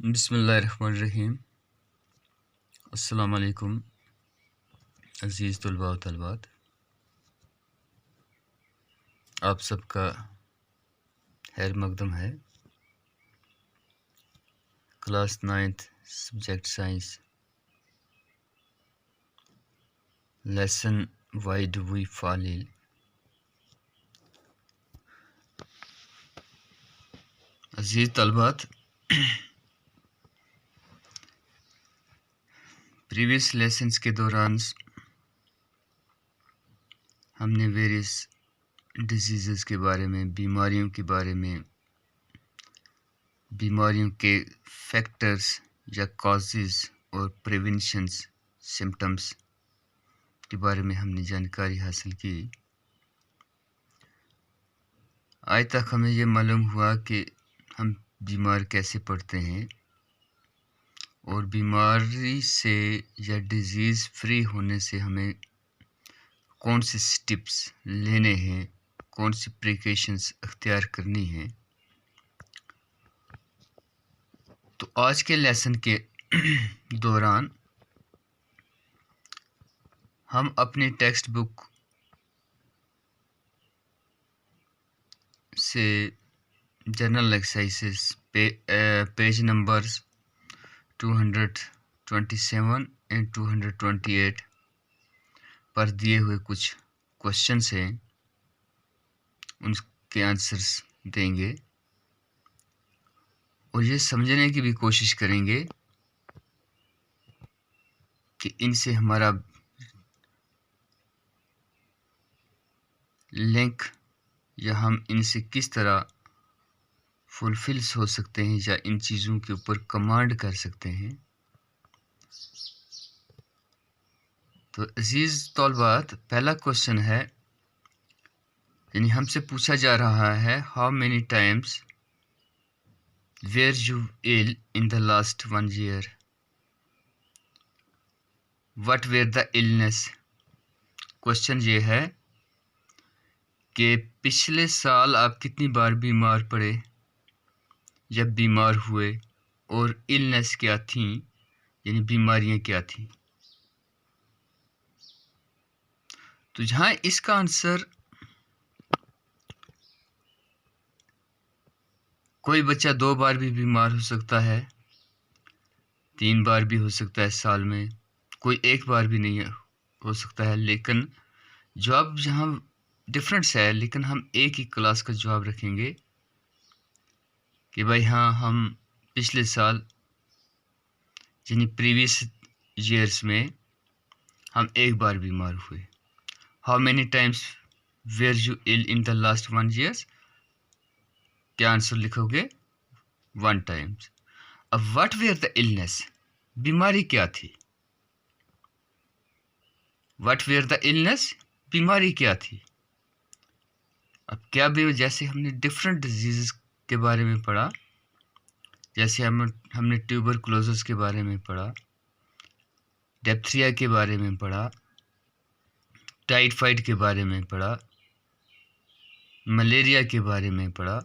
बिस्मिल्लाहिर्रहमानिर्रहीम। अस्सलाम वालेकुम अज़ीज़ तलबा व तलबात, आप सबका खैर मकदम है। Class 9th subject science, lesson why do we fall ill. अज़ीज़ तलबात, प्रीवियस लेसन्स के दौरान हमने वेरियस डिजीज़ के बारे में, बीमारियों के बारे में, बीमारियों के फैक्टर्स या कॉजेज़ और प्रिवेंशंस, सिम्टम्स के बारे में हमने जानकारी हासिल की। आज तक हमें ये मालूम हुआ कि हम बीमार कैसे पड़ते हैं और बीमारी से या डिज़ीज़ फ्री होने से हमें कौन से स्टेप्स लेने हैं, कौन सी प्रिकॉशंस अख्तियार करनी हैं। तो आज के लेसन के दौरान हम अपनी टेक्स्ट बुक से general exercises page numbers 227 and 228 पर दिए हुए कुछ क्वेश्चंस हैं, उनके आंसर्स देंगे और ये समझने की भी कोशिश करेंगे कि इनसे हमारा लिंक या हम इनसे किस तरह फुलफिल्स हो सकते हैं या इन चीज़ों के ऊपर कमांड कर सकते हैं। तो अजीज़ तौलबात, पहला क्वेश्चन है, यानी हमसे पूछा जा रहा है, how many times were you ill in the last 1 year, what were the illness. Question ये है कि पिछले साल आप कितनी बार बीमार पड़े, जब बीमार हुए, और इलनेस क्या थी, यानी बीमारियां क्या थी। तो जहाँ इसका आंसर कोई बच्चा 2 बार भी बीमार हो सकता है, 3 बार भी हो सकता है साल में, कोई 1 बार भी नहीं हो सकता है, लेकिन जवाब जहाँ डिफरेंस है, लेकिन हम एक ही क्लास का जवाब रखेंगे कि भाई हाँ, हम पिछले साल यानी प्रीवियस ईयर्स में हम 1 बार बीमार हुए। How many times were you ill in the last 1 years, क्या आंसर लिखोगे? 1 टाइम्स। अब व्हाट वेयर द इलनेस, बीमारी क्या थी। व्हाट वेयर द इलनेस, बीमारी क्या थी। अब क्या भी, जैसे हमने डिफरेंट डिजीज़ के बारे में पढ़ा, जैसे हमने ट्यूबरकुलोसिस के बारे में पढ़ा, डिप्थीरिया के बारे में पढ़ा, टाइफाइड के बारे में पढ़ा, मलेरिया के बारे में पढ़ा,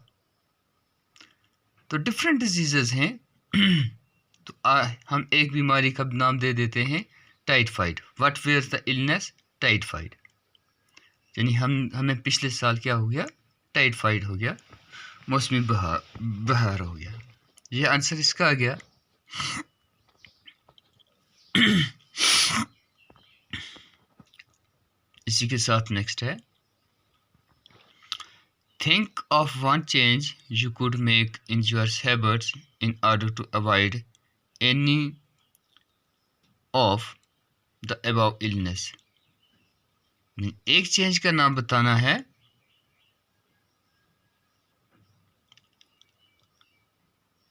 तो डिफरेंट डिजीज़ेस हैं। तो हम एक बीमारी का नाम दे देते हैं typhoid. What were the illness, typhoid, यानी हमें पिछले साल क्या हो गया, टाइफाइड हो गया, मौसमी बहार हो गया। ये आंसर इसका आ गया। इसी के साथ नेक्स्ट है, think of one change you could make in your habits in order to avoid any of the above illness. एक चेंज का नाम बताना है,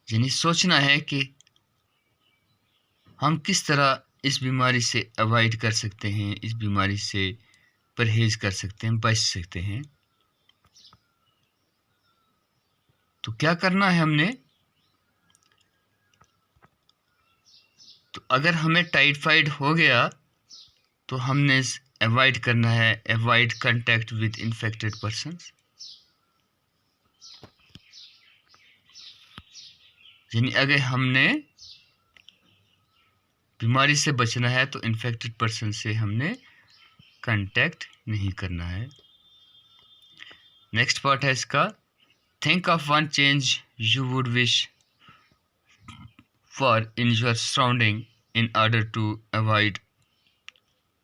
यानी सोचना है कि हम किस तरह इस बीमारी से अवॉइड कर सकते हैं, इस बीमारी से परहेज कर सकते हैं, बच सकते हैं। तो क्या करना है हमने, तो अगर हमें टाइफाइड हो गया तो हमने अवॉइड करना है, avoid contact with infected persons. यानी अगर हमने बीमारी से बचना है तो इन्फेक्टेड पर्सन से हमने कांटेक्ट नहीं करना है। नेक्स्ट पार्ट है इसका, think of one change you would wish for in your surrounding in order to avoid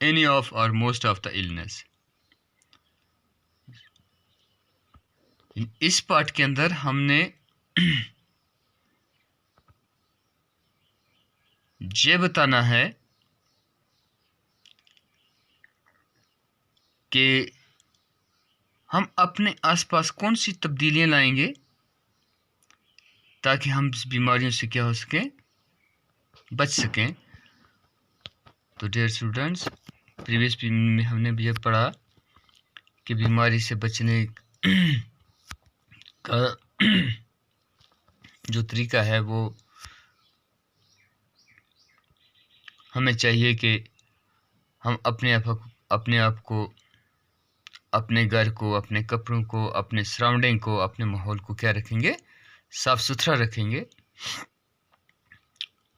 any of और मोस्ट ऑफ द इलनेस। इस पार्ट के अंदर हमने ये बताना है कि हम अपने आसपास कौन सी तब्दीलियां लाएंगे ताकि हम इस बीमारियों से क्या हो सके, बच सकें। तो डियर स्टूडेंट्स, प्रीवियस में हमने भी ये पढ़ा कि बीमारी से बचने का जो तरीका है वो हमें चाहिए कि हम अपने आप को, अपने घर को, अपने कपड़ों को, अपने सराउंडिंग को, अपने माहौल को क्या रखेंगे, साफ सुथरा रखेंगे।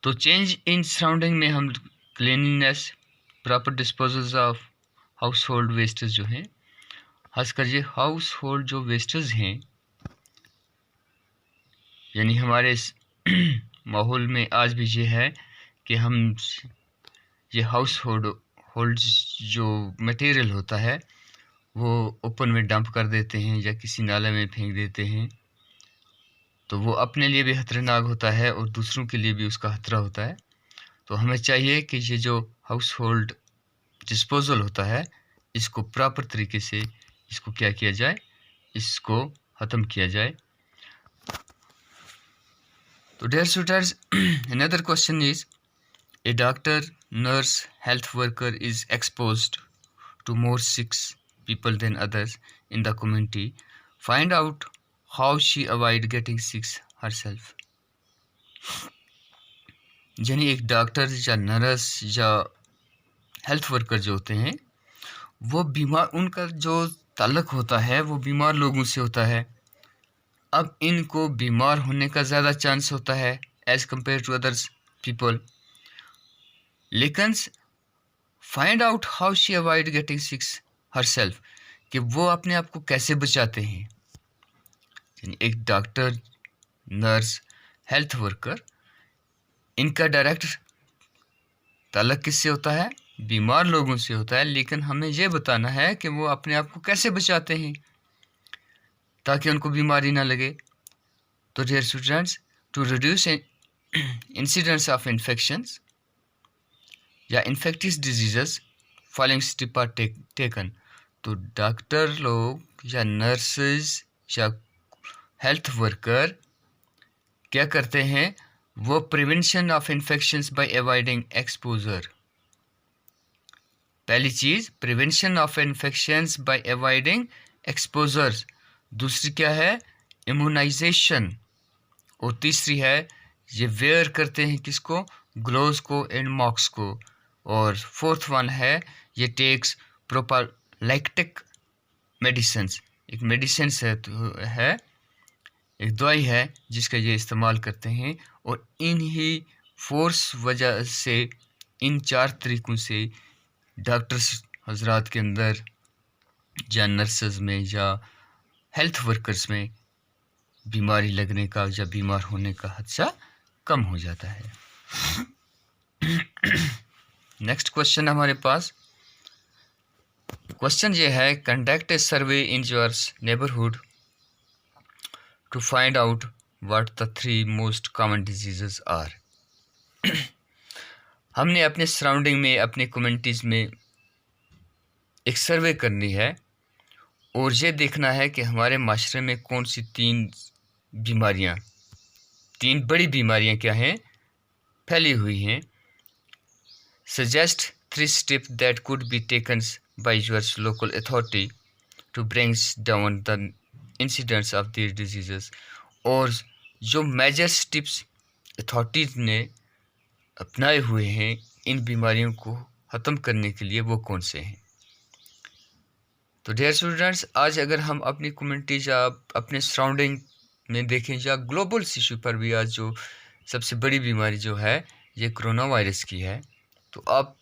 तो चेंज इन सराउंडिंग में हम cleanliness, proper disposals of house hold wastage जो हैं, खासकर ये हाउस होल्ड जो वेस्टेज हैं, यानी हमारे माहौल में आज भी ये है कि हम ये हाउस होल्ड जो मटेरियल होता है वो ओपन में डंप कर देते हैं या किसी नाले में फेंक देते हैं, तो वो अपने लिए भी खतरनाक होता है और दूसरों के लिए भी उसका खतरा होता है। तो हमें चाहिए कि ये जो हाउस होल्ड डिस्पोजल होता है इसको प्रॉपर तरीके से इसको क्या किया जाए, इसको ख़त्म किया जाए। तो dear students, another question is, a doctor, nurse, health worker is exposed to more sick people than others in the community. Find out how she avoid getting sick herself. यानी एक डॉक्टर या नर्स या health worker जो होते हैं वो बीमार, उनका जो ताल्लुक होता है वो बीमार लोगों से होता है। अब इनको बीमार होने का ज़्यादा चांस होता है as compare to others people, लेकिन find out how she avoid getting sick herself, कि वो अपने आप को कैसे बचाते हैं। यानी एक डॉक्टर, नर्स, हेल्थ वर्कर, इनका डायरेक्ट ताल्लुक किससे होता है, बीमार लोगों से होता है, लेकिन हमें ये बताना है कि वो अपने आप को कैसे बचाते हैं ताकि उनको बीमारी ना लगे। तो dear students, to reduce incidents of infections या infectious diseases following step are taken. तो डॉक्टर लोग या नर्सेज या हेल्थ वर्कर क्या करते हैं, वो prevention of infections by avoiding exposure. पहली चीज़ prevention of infections by avoiding exposures, दूसरी क्या है, इम्यूनाइजेशन, और तीसरी है ये वेयर करते हैं किसको, ग्लोव्स को एंड मास्क को, और फोर्थ वन है ये टेक्स प्रोपाइलैक्टिक मेडिसिन्स, एक मेडिसिन है, एक दवाई है जिसका ये इस्तेमाल करते हैं। और इन्हीं फोर्स वजह से, इन 4 तरीक़ों से डॉक्टर्स हजरात के अंदर या नर्सेज में या हेल्थ वर्कर्स में बीमारी लगने का या बीमार होने का खदशा कम हो जाता है। नेक्स्ट क्वेश्चन हमारे पास, क्वेश्चन ये है, conduct a survey in your neighbourhood to find out what the 3 most common diseases are. हमने अपने सराउंडिंग में, अपने कम्युनिटीज़ में एक सर्वे करनी है और ये देखना है कि हमारे माशरे में कौन सी 3 बीमारियाँ, 3 बड़ी बीमारियाँ क्या हैं, फैली हुई हैं। Suggest 3 step that could be taken by your local authority to brings down the incidents of these diseases. और जो मेजर स्टेप्स अथॉरिटीज़ ने अपनाए हुए हैं इन बीमारियों को ख़त्म करने के लिए, वो कौन से हैं। तो डियर स्टूडेंट्स, आज अगर हम अपनी कम्युनिटी या अपने सराउंडिंग में देखें या ग्लोबल इशू पर भी आज जो सबसे बड़ी बीमारी जो है ये कोरोना वायरस की है। तो आप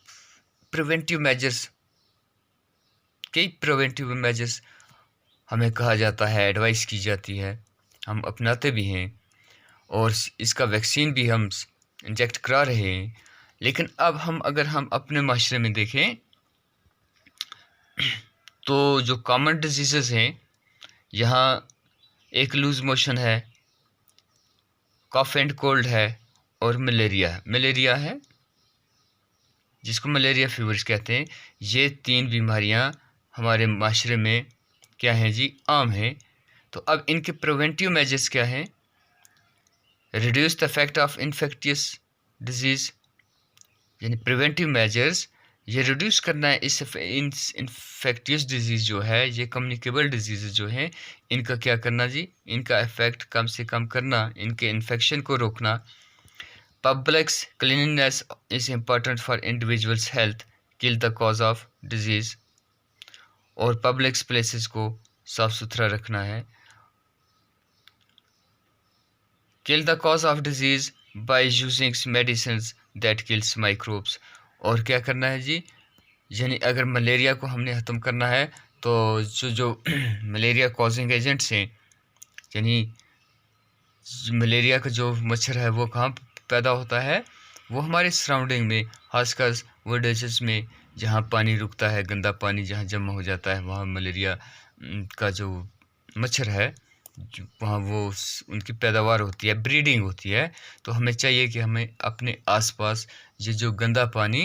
प्रिवेंटिव मेजर्स, कई प्रिवेंटिव मेजर्स हमें कहा जाता है, एडवाइस की जाती है, हम अपनाते भी हैं और इसका वैक्सीन भी हम इंजेक्ट करा रहे हैं। लेकिन अब अगर हम अपने माशरे में देखें तो जो कॉमन डिजीज़ हैं, यहाँ एक लूज़ मोशन है, कॉफ एंड कोल्ड है और मलेरिया है जिसको मलेरिया फीवर्स कहते हैं। ये 3 बीमारियां हमारे माशरे में क्या हैं जी, आम हैं। तो अब इनके प्रिवेंटिव मेजर्स क्या हैं? Reduce the effect of infectious disease, यानी प्रिवेंटिव मेजर्स ये रिड्यूस करना है इस इन्फेक्टियस डिजीज़ जो है, ये कम्युनिकेबल डिजीज़ जो हैं, इनका क्या करना जी, इनका इफेक्ट कम से कम करना, इनके इन्फेक्शन को रोकना। Public cleanliness is important for individuals' health, kill the cause of disease, और पब्लिक प्लेसेस को साफ सुथरा रखना है। Kill the cause of disease by using medicines that kills microbes, और क्या करना है जी, यानी अगर मलेरिया को हमने ख़त्म करना है तो जो मलेरिया कॉजिंग एजेंट्स हैं, यानी मलेरिया का जो मच्छर है वो कहाँ पैदा होता है, वो हमारे सराउंडिंग में, खासकर विलेजेस में जहाँ पानी रुकता है, गंदा पानी जहाँ जमा हो जाता है, वहाँ मलेरिया का जो मच्छर है वहाँ वो उनकी पैदावार होती है, ब्रीडिंग होती है। तो हमें चाहिए कि हमें अपने आसपास ये जो गंदा पानी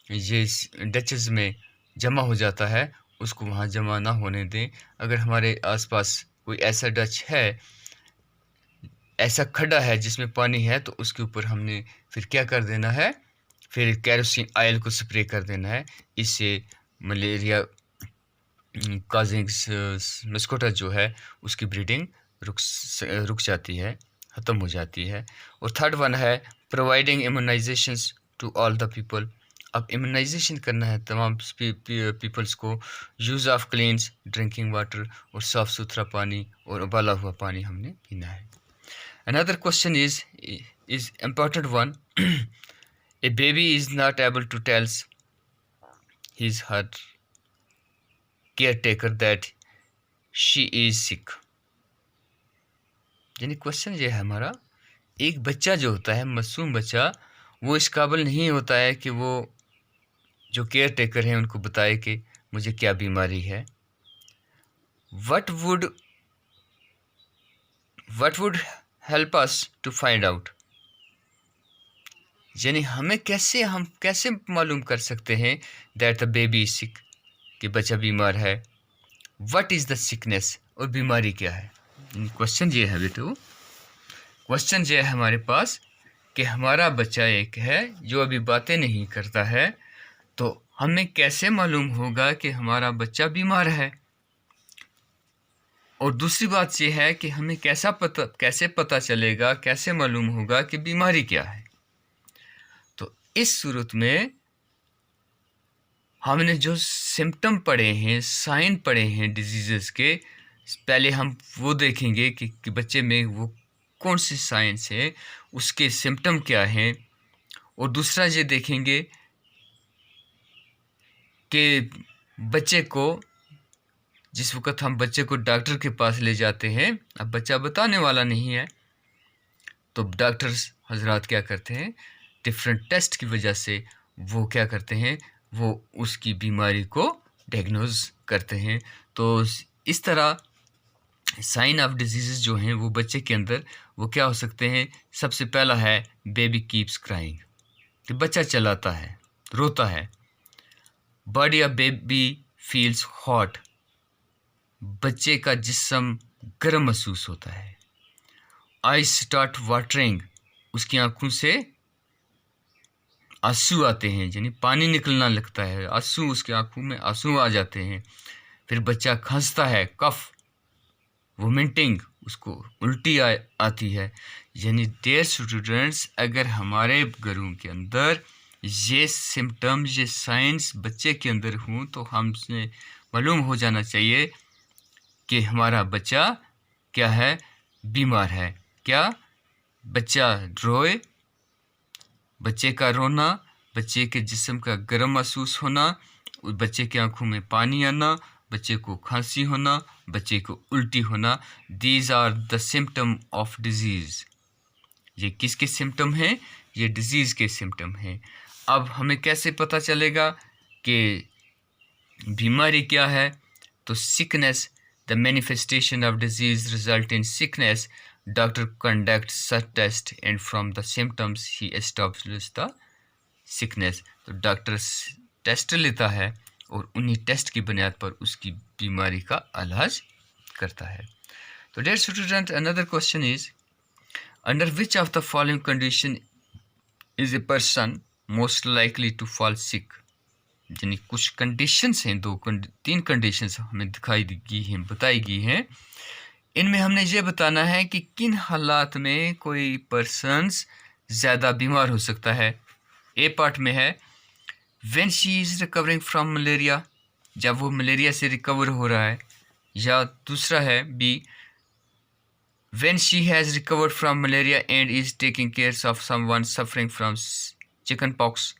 ये डचेस में जमा हो जाता है उसको वहाँ जमा ना होने दें। अगर हमारे आसपास कोई ऐसा डच है, ऐसा खड्डा है जिसमें पानी है, तो उसके ऊपर हमने फिर क्या कर देना है, फिर केरोसिन ऑयल को स्प्रे कर देना है। इससे मलेरिया कॉजिंग मस्कुटा जो है उसकी ब्रीडिंग रुक जाती है, ख़त्म हो जाती है। और थर्ड वन है providing immunisations to all the people. अब इम्यूनाइजेशन करना है तमाम पीपल्स को। Use of cleans drinking water, और साफ़ सुथरा पानी और उबाला हुआ पानी हमने पीना है। Another question is important one. A baby is not able to tell her caretaker that she is sick. यानी क्वेश्चन ये है हमारा, एक बच्चा जो होता है, मासूम बच्चा, वो इस काबिल नहीं होता है कि वो जो केयर टेकर हैं उनको बताए कि मुझे क्या बीमारी है। What would help us to find out, यानी हम कैसे मालूम कर सकते हैं that the baby is sick, कि बच्चा बीमार है। व्हाट इज़ द सिकनेस, और बीमारी क्या है। क्वेश्चन ये है बेटो, क्वेश्चन ये है हमारे पास कि हमारा बच्चा एक है जो अभी बातें नहीं करता है, तो हमें कैसे मालूम होगा कि हमारा बच्चा बीमार है। और दूसरी बात यह है कि हमें कैसे पता चलेगा, कैसे मालूम होगा कि बीमारी क्या है। तो इस सूरत में हमने जो सिम्टम पढ़े हैं, साइन पढ़े हैं डिजीज़ के, पहले हम वो देखेंगे कि बच्चे में वो कौन सी साइंस है, उसके सिम्टम क्या हैं। और दूसरा ये देखेंगे कि बच्चे को, जिस वक्त हम बच्चे को डॉक्टर के पास ले जाते हैं, अब बच्चा बताने वाला नहीं है, तो डॉक्टर्स हजरात क्या करते हैं, डिफरेंट टेस्ट की वजह से वो क्या करते हैं, वो उसकी बीमारी को डायग्नोज करते हैं। तो इस तरह साइन ऑफ डिजीज़ जो हैं वो बच्चे के अंदर वो क्या हो सकते हैं। सबसे पहला है बेबी कीप्स क्राइंग, कि बच्चा चलाता है, रोता है। Body of baby feels hot, बच्चे का जिस्म गर्म महसूस होता है। आईज स्टार्ट वाटरिंग, उसकी आंखों से आंसू आते हैं, यानी पानी निकलना लगता है, आंसू, उसकी आंखों में आंसू आ जाते हैं। फिर बच्चा खांसता है, कफ, वोमिटिंग, उसको उल्टी आती है। यानी डियर स्टूडेंट्स, अगर हमारे घरों के अंदर ये सिम्टम्स, ये साइंस बच्चे के अंदर हों, तो हमसे मालूम हो जाना चाहिए कि हमारा बच्चा क्या है, बीमार है। क्या? बच्चा रोए, बच्चे का रोना, बच्चे के जिस्म का गर्म महसूस होना, बच्चे की आंखों में पानी आना, बच्चे को खांसी होना, बच्चे को उल्टी होना, these are the symptom of disease. ये किसके सिम्टम हैं? ये डिजीज़ के सिम्टम हैं। अब हमें कैसे पता चलेगा कि बीमारी क्या है? तो sickness, the manifestation of disease result in sickness, doctor conduct such test and from the symptoms he establish the sickness. तो डॉक्टर टेस्ट लेता है और उन्हीं टेस्ट की बुनियाद पर उसकी बीमारी का इलाज करता है। तो dear student, another question is, under which of the following condition is a person most likely to fall sick? यानी कुछ कंडीशंस हैं, तीन कंडीशंस हमें दिखाई गई हैं, बताई गई हैं। इनमें हमने ये बताना है कि किन हालात में कोई पर्सन्स ज़्यादा बीमार हो सकता है। ए पार्ट में है when she is recovering from malaria, जब वो मलेरिया से रिकवर हो रहा है। या दूसरा है B, when she has recovered from malaria and is taking care of someone suffering from chicken pox,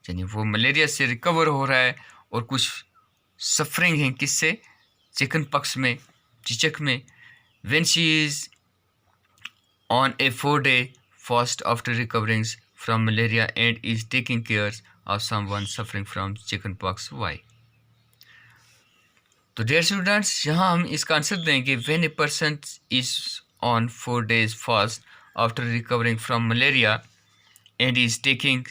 यानी वो मलेरिया से रिकवर हो रहा है और कुछ सफरिंग है किससे? चिकन पॉक्स में, चेचक में। When she is on a 4-day fast after recovering from malaria and is taking care of someone suffering from chickenpox. Why? तो डियर स्टूडेंट्स, यहाँ हम इसका आंसर देंगे when a person is on 4 days fast after recovering from malaria and is taking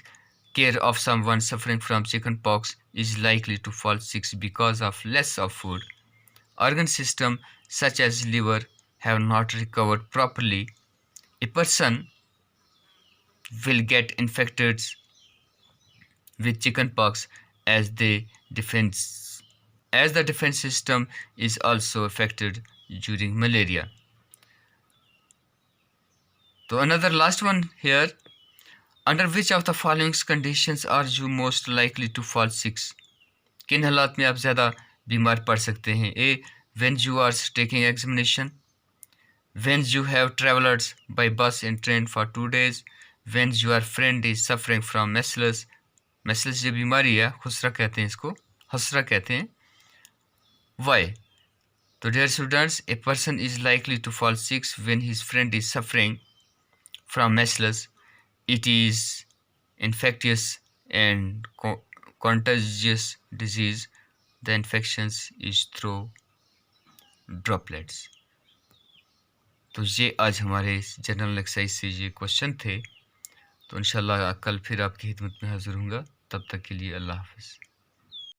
care of someone suffering from chickenpox is likely to fall sick because of less of food. Organ system such as liver have not recovered properly. A person will get infected with chickenpox as the defense system is also affected during malaria. So another last one here, under which of the following conditions are you most likely to fall sick? किन हालात में आप ज़्यादा बीमार पड़ सकते हैं? A, when you are taking examination, when you have traveled by bus and train for 2 days, when your friend is suffering from measles, measles जो बीमारी है, खुसरा कहते हैं इसको, हसरा कहते हैं। Why? तो dear students, a person is likely to fall sick when his friend is suffering from measles. It is infectious and contagious disease. The infections is through droplets. तो ये आज हमारे जनरल एक्सरसाइज से ये क्वेश्चन थे। तो इंशाल्लाह कल फिर आपकी खिदमत में हाज़िर होऊंगा। तब तक के लिए अल्लाह हाफ़िज़।